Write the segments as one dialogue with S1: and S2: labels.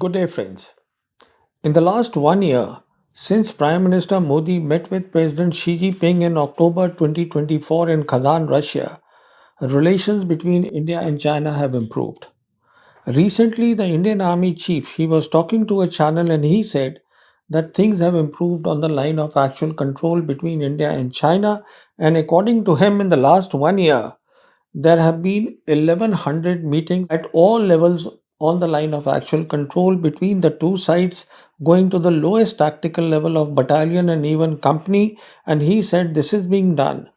S1: Good day, friends. In the last 1 year, since Prime Minister Modi met with President Xi Jinping in October 2024 in Kazan, Russia, relations between India and China have improved. Recently, the Indian Army chief, he was talking to a channel and he said that things have improved on the line of actual control between India and China. And according to him, in the last 1 year, there have been 1100 meetings at all levels on the line of actual control between the two sides, going to the lowest tactical level of battalion and even company. And he said this is being done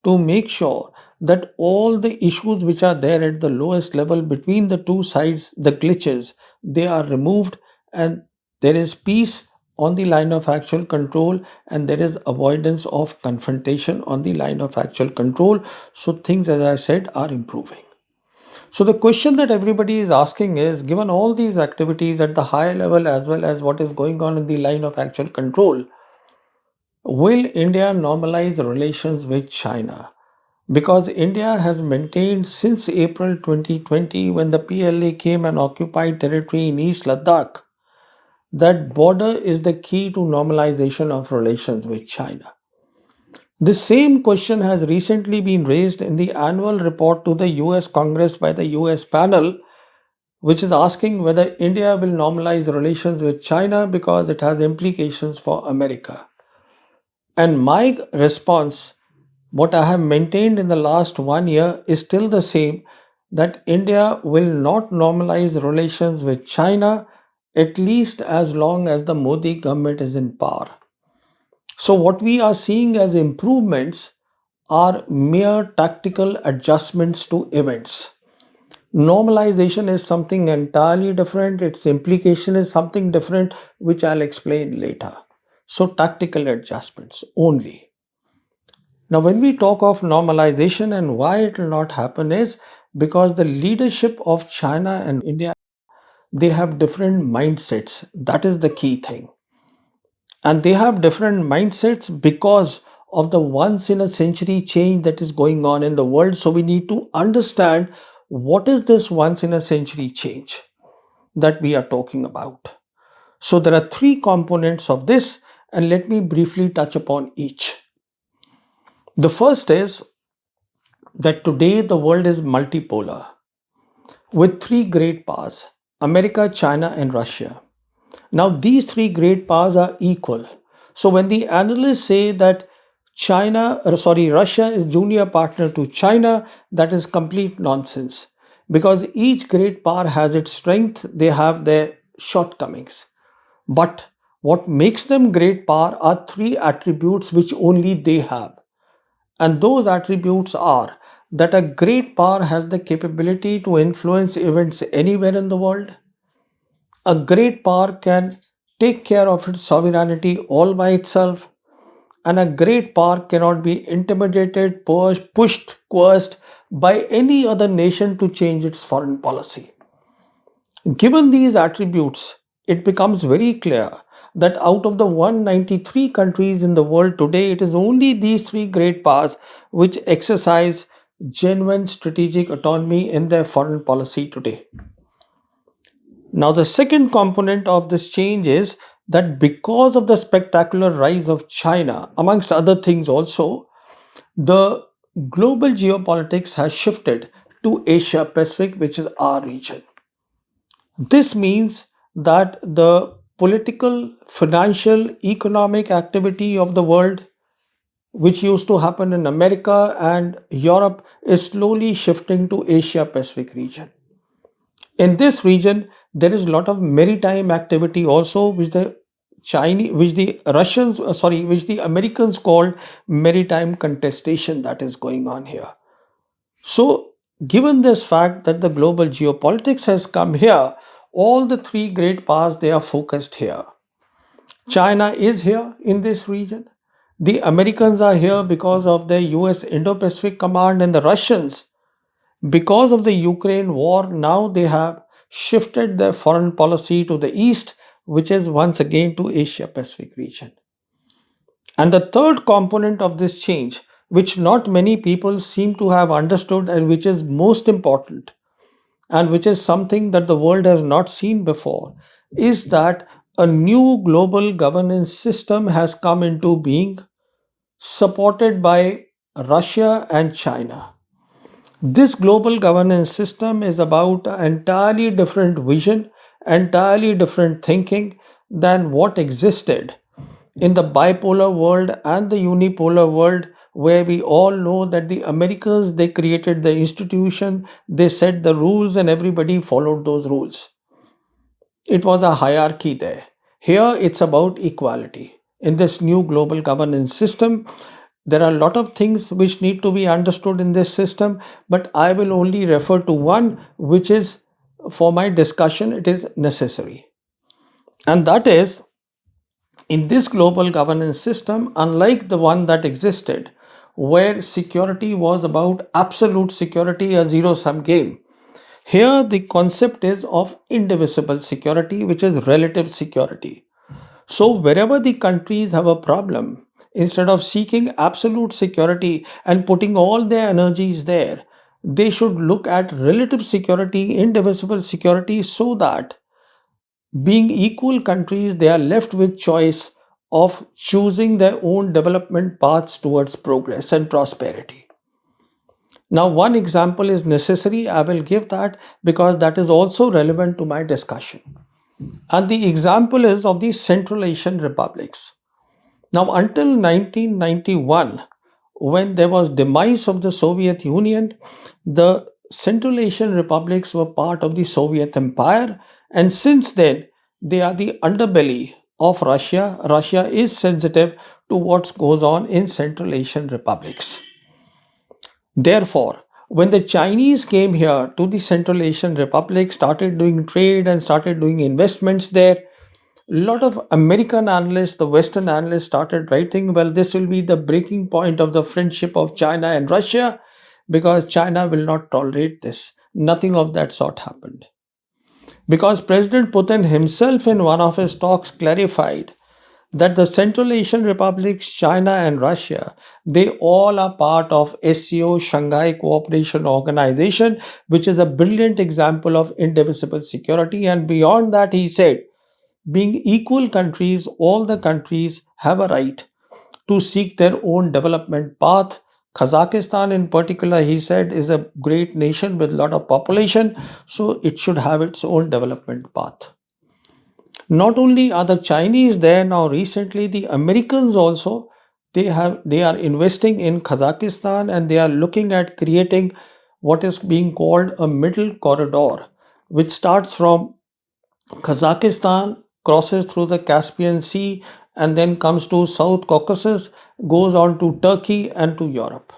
S1: to make sure that all the issues which are there at the lowest level between the two sides, the glitches, they are removed and there is peace on the line of actual control and there is avoidance of confrontation on the line of actual control. So things, as I said, are improving. So the question that everybody is asking is, given all these activities at the high level as well as what is going on in the line of actual control, will India normalize relations with China? Because India has maintained since April 2020, when the PLA came and occupied territory in East Ladakh, that border is the key to normalization of relations with China. The same question has recently been raised in the annual report to the US Congress by the US panel, which is asking whether India will normalize relations with China because it has implications for America. And my response, what I have maintained in the last 1 year, is still the same, that India will not normalize relations with China at least as long as the Modi government is in power. So, what we are seeing as improvements are mere tactical adjustments to events. Normalization is something entirely different, its implication is something different, which I'll explain later. So, tactical adjustments only. Now, when we talk of normalization and why it will not happen is because the leadership of China and India, they have different mindsets. That is the key thing. And they have different mindsets because of the once in a century change that is going on in the world. So we need to understand what is this once in a century change that we are talking about. So there are three components of this, and let me briefly touch upon each. The first is that today the world is multipolar with three great powers: America, China, and Russia. Now, these three great powers are equal. So, when the analysts say that Russia is junior partner to China, that is complete nonsense. Because each great power has its strength, they have their shortcomings. But what makes them great power are three attributes which only they have. And those attributes are that a great power has the capability to influence events anywhere in the world. A great power can take care of its sovereignty all by itself, and a great power cannot be intimidated, pushed, coerced by any other nation to change its foreign policy. Given these attributes, it becomes very clear that out of the 193 countries in the world today, it is only these three great powers which exercise genuine strategic autonomy in their foreign policy today. Now, the second component of this change is that because of the spectacular rise of China, amongst other things also, the global geopolitics has shifted to Asia Pacific, which is our region. This means that the political, financial, economic activity of the world, which used to happen in America and Europe, is slowly shifting to Asia Pacific region. In this region, there is a lot of maritime activity also, which which the Americans called maritime contestation that is going on here. So, given this fact that the global geopolitics has come here, all the three great powers, they are focused here. China is here in this region. The Americans are here because of the US Indo-Pacific Command, and the Russians, because of the Ukraine war, now they have shifted their foreign policy to the east, which is once again to Asia Pacific region. And the third component of this change, which not many people seem to have understood and which is most important, and which is something that the world has not seen before, is that a new global governance system has come into being, supported by Russia and China. This global governance system is about an entirely different vision, entirely different thinking than what existed in the bipolar world and the unipolar world, where we all know that the Americans, they created the institution, they set the rules, and everybody followed those rules. It was a hierarchy there. Here it's about equality. In this new global governance system, there are a lot of things which need to be understood in this system, but I will only refer to one which is, for my discussion, it is necessary. And that is, in this global governance system, unlike the one that existed, where security was about absolute security, a zero sum game, here the concept is of indivisible security, which is relative security. So, wherever the countries have a problem, instead of seeking absolute security and putting all their energies there, they should look at relative security, indivisible security, so that being equal countries, they are left with choice of choosing their own development paths towards progress and prosperity. Now, one example is necessary. I will give that because that is also relevant to my discussion. And the example is of the Central Asian republics. Now, until 1991, when there was demise of the Soviet Union, the Central Asian republics were part of the Soviet Empire, and since then, they are the underbelly of Russia. Russia is sensitive to what goes on in Central Asian republics. Therefore, when the Chinese came here to the Central Asian republic, started doing trade and started doing investments there, a lot of American analysts, the Western analysts started writing, well, this will be the breaking point of the friendship of China and Russia because China will not tolerate this. Nothing of that sort happened. Because President Putin himself, in one of his talks, clarified that the Central Asian republics, China and Russia, they all are part of SCO, Shanghai Cooperation Organization, which is a brilliant example of indivisible security. And beyond that, he said, being equal countries, all the countries have a right to seek their own development path. Kazakhstan, in particular, he said, is a great nation with a lot of population, so it should have its own development path. Not only are the Chinese there now, recently the Americans also, they are investing in Kazakhstan, and they are looking at creating what is being called a middle corridor, which starts from Kazakhstan, crosses through the Caspian Sea, and then comes to South Caucasus, goes on to Turkey and to Europe.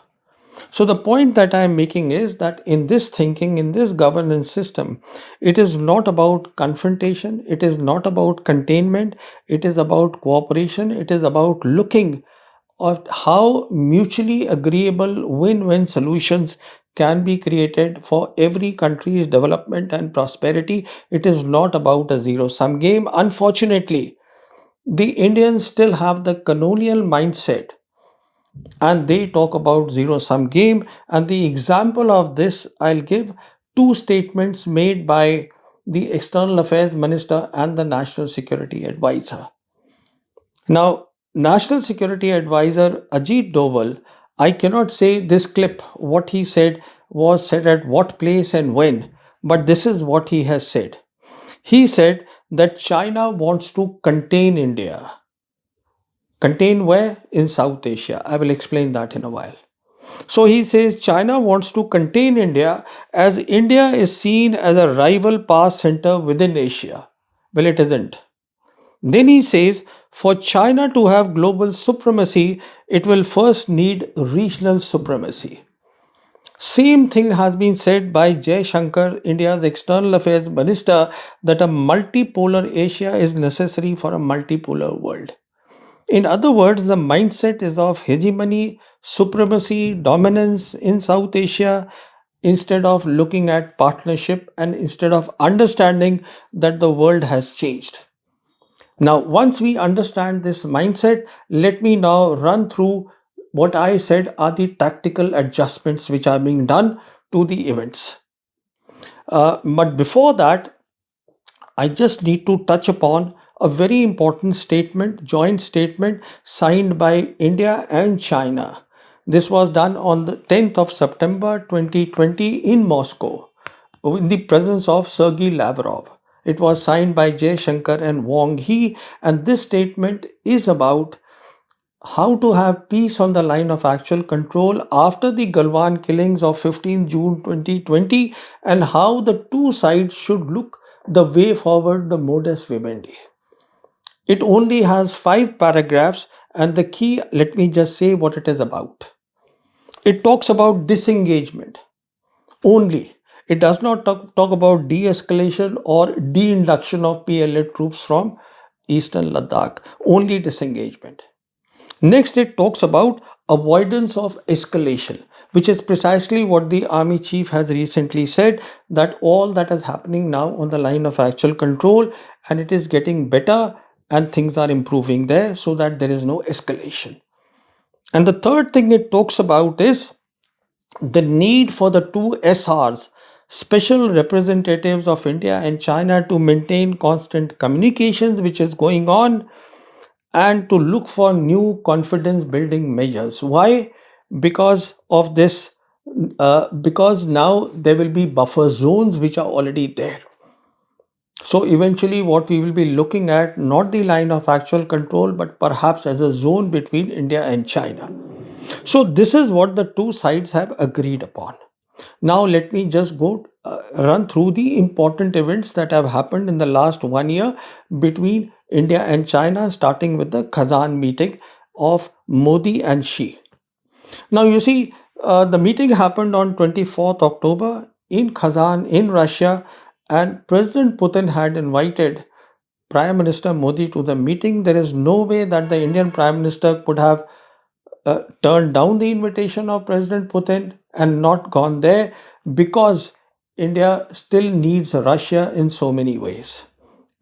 S1: So, the point that I am making is that in this thinking, in this governance system, it is not about confrontation, it is not about containment, it is about cooperation, it is about looking at how mutually agreeable win win solutions can be created for every country's development and prosperity. It is not about a zero sum game. Unfortunately, the Indians still have the colonial mindset, and they talk about zero sum game. And the example of this, I'll give two statements made by the External Affairs Minister and the National Security Advisor. Now, National Security Advisor Ajit Doval, I cannot say this clip, what he said was said at what place and when, but this is what he has said. He said that China wants to contain India. Contain where? In South Asia. I will explain that in a while. So he says China wants to contain India as India is seen as a rival power center within Asia. Well, it isn't. Then he says for China to have global supremacy, it will first need regional supremacy. Same thing has been said by Jay Shankar, India's External Affairs Minister, that a multipolar Asia is necessary for a multipolar world. In other words, the mindset is of hegemony, supremacy, dominance in South Asia, instead of looking at partnership and instead of understanding that the world has changed. Now, once we understand this mindset, let me now run through what I said are the tactical adjustments which are being done to the events. But before that, I just need to touch upon a very important statement, joint statement signed by India and China. This was done on the 10th of September 2020 in Moscow in the presence of Sergei Lavrov. It was signed by Jay Shankar and Wang He, and this statement is about how to have peace on the line of actual control after the Galwan killings of 15 June 2020, and how the two sides should look the way forward, the modus vivendi. It only has 5 paragraphs, and the key, let me just say what it is about. It talks about disengagement only. It does not talk about de escalation or de induction of PLA troops from eastern Ladakh, only disengagement. Next, it talks about avoidance of escalation, which is precisely what the army chief has recently said, that all that is happening now on the line of actual control, and it is getting better and things are improving there so that there is no escalation. And the third thing it talks about is the need for the two SRs, special representatives of India and China, to maintain constant communications, which is going on, and to look for new confidence building measures. Why? Because of this, because now there will be buffer zones which are already there. So eventually, what we will be looking at, not the line of actual control, but perhaps as a zone between India and China. So this is what the two sides have agreed upon. Now, let me just go run through the important events that have happened in the last 1 year between India and China, starting with the Kazan meeting of Modi and Xi. Now, you see, the meeting happened on 24th October in Kazan, in Russia, and President Putin had invited Prime Minister Modi to the meeting. There is no way that the Indian Prime Minister could have turned down the invitation of President Putin and not gone there, because India still needs Russia in so many ways.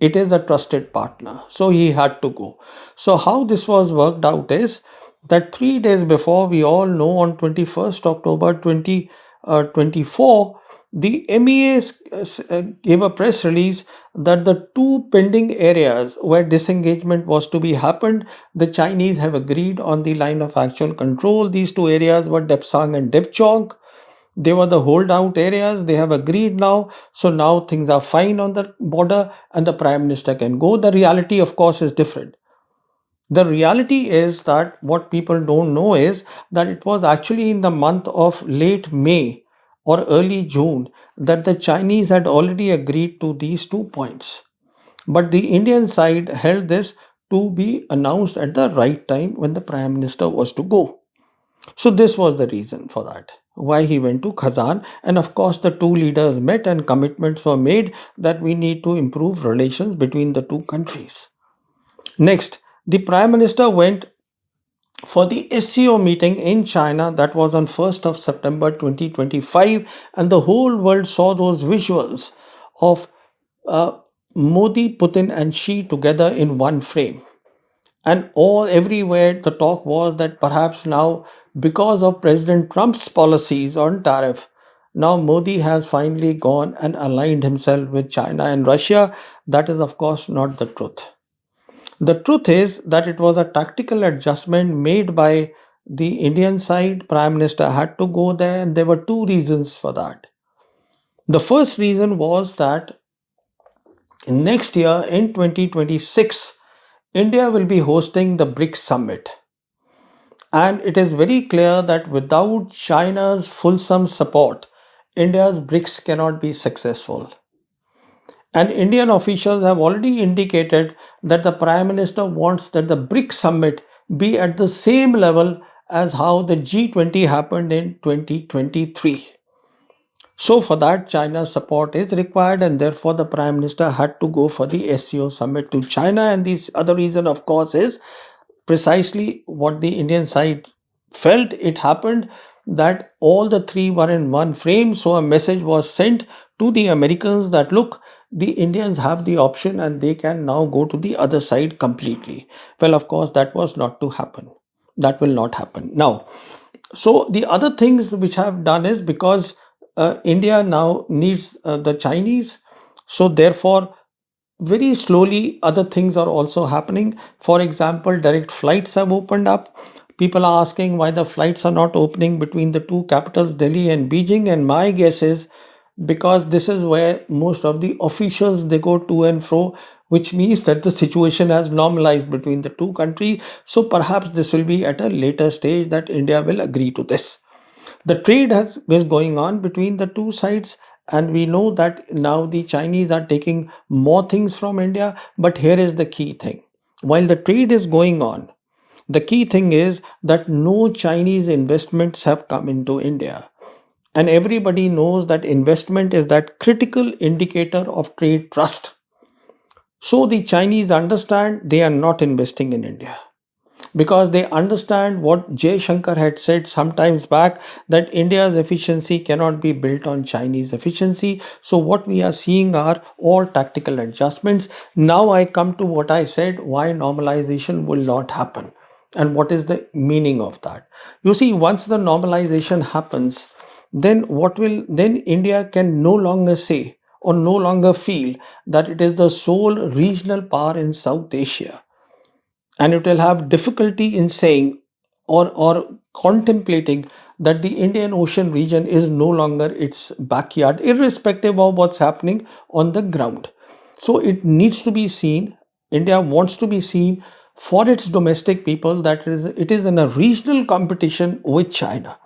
S1: It is a trusted partner, so he had to go. So, how this was worked out is that 3 days before, we all know, on 21st October 2024, the MEA gave a press release that the two pending areas where disengagement was to be happened, the Chinese have agreed on the line of actual control. These two areas were Depsang and Depchong. They were the holdout areas. They have agreed now. So now things are fine on the border and the Prime Minister can go. The reality, of course, is different. The reality is that what people don't know is that it was actually in the month of late May or early June that the Chinese had already agreed to these 2 points. But the Indian side held this to be announced at the right time when the Prime Minister was to go. So, this was the reason for that, why he went to Kazan. And of course, the two leaders met and commitments were made that we need to improve relations between the two countries. Next, the Prime Minister went for the SCO meeting in China, that was on 1st of September 2025, and the whole world saw those visuals of Modi, Putin, and Xi together in one frame. And all everywhere the talk was that perhaps now, because of President Trump's policies on tariff, now Modi has finally gone and aligned himself with China and Russia. That is, of course, not the truth. The truth is that it was a tactical adjustment made by the Indian side. Prime Minister had to go there, and there were two reasons for that. The first reason was that next year in 2026, India will be hosting the BRICS summit. And it is very clear that without China's fulsome support, India's BRICS cannot be successful. And Indian officials have already indicated that the Prime Minister wants that the BRICS summit be at the same level as how the G20 happened in 2023. So, for that, China's support is required, and therefore, the Prime Minister had to go for the SCO summit to China. And this other reason, of course, is precisely what the Indian side felt. It happened that all the three were in one frame. So a message was sent to the Americans that look, the Indians have the option and they can now go to the other side completely. Well, of course, that was not to happen. That will not happen. Now, so the other things which have done is because India now needs the Chinese. So, therefore, very slowly other things are also happening. For example, direct flights have opened up. People are asking why the flights are not opening between the two capitals, Delhi and Beijing. And my guess is because this is where most of the officials they go to and fro, which means that the situation has normalized between the two countries. So perhaps this will be at a later stage that India will agree to this. The trade has is going on between the two sides, and we know that now the Chinese are taking more things from India. But here is the key thing: while the trade is going on, the key thing is that no Chinese investments have come into India. And everybody knows that investment is that critical indicator of trade trust. So the Chinese understand they are not investing in India because they understand what Jay Shankar had said sometimes back, that India's efficiency cannot be built on Chinese efficiency. So what we are seeing are all tactical adjustments. Now I come to what I said, why normalization will not happen and what is the meaning of that. You see, once the normalization happens, then India can no longer say or no longer feel that it is the sole regional power in South Asia, and it will have difficulty in saying or contemplating that the Indian Ocean region is no longer its backyard, irrespective of what's happening on the ground. So it needs to be seen. India wants to be seen for its domestic people that it is in a regional competition with China.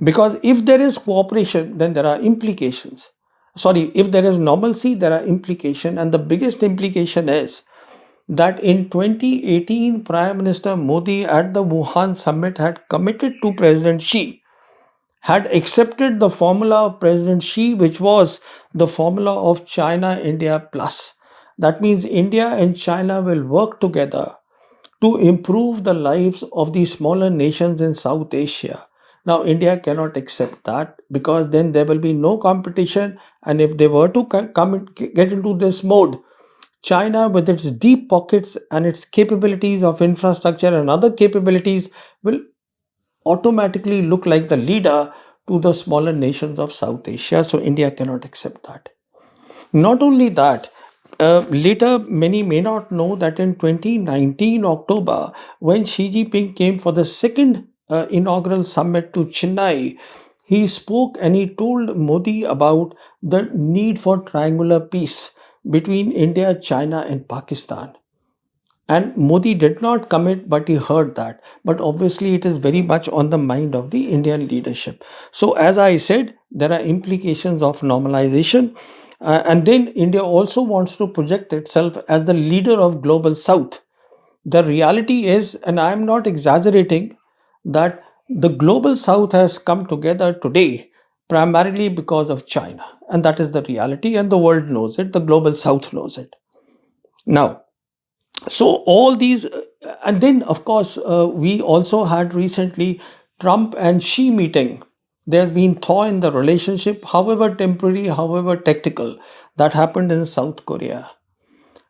S1: Because if there is cooperation, then there are implications. Sorry, if there is normalcy, there are implications, and the biggest implication is that in 2018, Prime Minister Modi at the Wuhan summit had committed to President Xi, had accepted the formula of President Xi, which was the formula of China India Plus. That means India and China will work together to improve the lives of the smaller nations in South Asia. Now, India cannot accept that because then there will be no competition. And if they were to get into this mode, China, with its deep pockets and its capabilities of infrastructure and other capabilities, will automatically look like the leader to the smaller nations of South Asia. So, India cannot accept that. Not only that, later many may not know that in 2019 October, when Xi Jinping came for the second inaugural summit to Chennai, he spoke and he told Modi about the need for triangular peace between India, China, and Pakistan. And Modi did not commit, but he heard that. But obviously, it is very much on the mind of the Indian leadership. So, as I said, there are implications of normalization. And then India also wants to project itself as the leader of global South. The reality is, and I am not exaggerating, that the global South has come together today primarily because of China. And that is the reality, and the world knows it, the global South knows it. Now, so all these, and then of course, we also had recently Trump and Xi meeting. There's been thaw in the relationship, however temporary, however tactical, that happened in South Korea.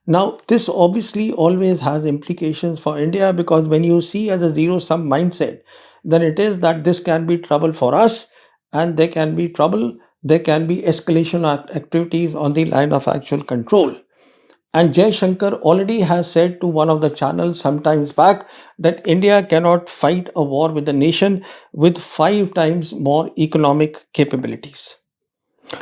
S1: Now, this obviously always has implications for India because when you see as a zero sum mindset, then it is that this can be trouble for us, and there can be trouble, there can be escalation activities on the line of actual control. And Jay Shankar already has said to one of the channels sometimes back that India cannot fight a war with a nation with 5 times more economic capabilities.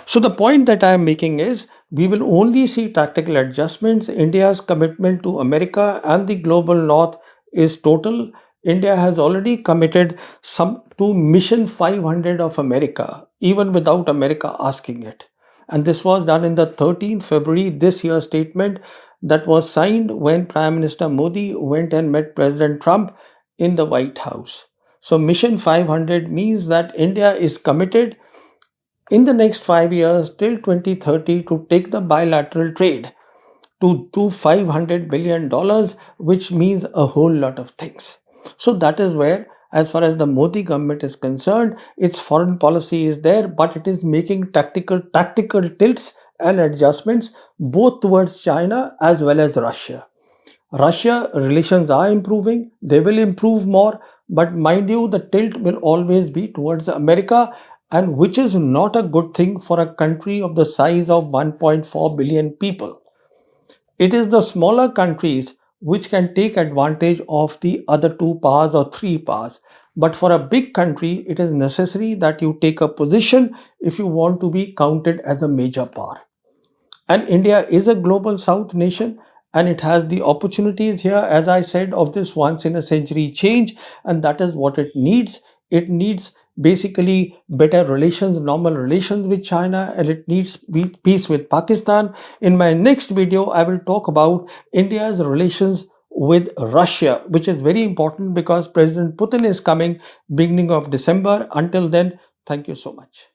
S1: So, the point that I am making is we will only see tactical adjustments. India's commitment to America and the global north is total. India has already committed some to Mission 500 of America, even without America asking it. And this was done in the 13th February this year statement that was signed when Prime Minister Modi went and met President Trump in the White House. So, Mission 500 means that India is committed in the next 5 years till 2030 to take the bilateral trade to $500 billion, which means a whole lot of things. So that is where, as far as the Modi government is concerned, its foreign policy is there, but it is making tactical tilts and adjustments both towards China as well as Russia. Russia relations are improving, they will improve more, but mind you, the tilt will always be towards America. and which is not a good thing for a country of the size of 1.4 billion people. It is the smaller countries which can take advantage of the other two powers or three powers. But for a big country, it is necessary that you take a position if you want to be counted as a major power. And India is a global south nation, and it has the opportunities here, as I said, of this once in a century change, and that is what it needs. It needs basically better relations, normal relations with China, and it needs peace with Pakistan. In my next video, I will talk about India's relations with Russia, which is very important because President Putin is coming beginning of December. Until then, thank you so much.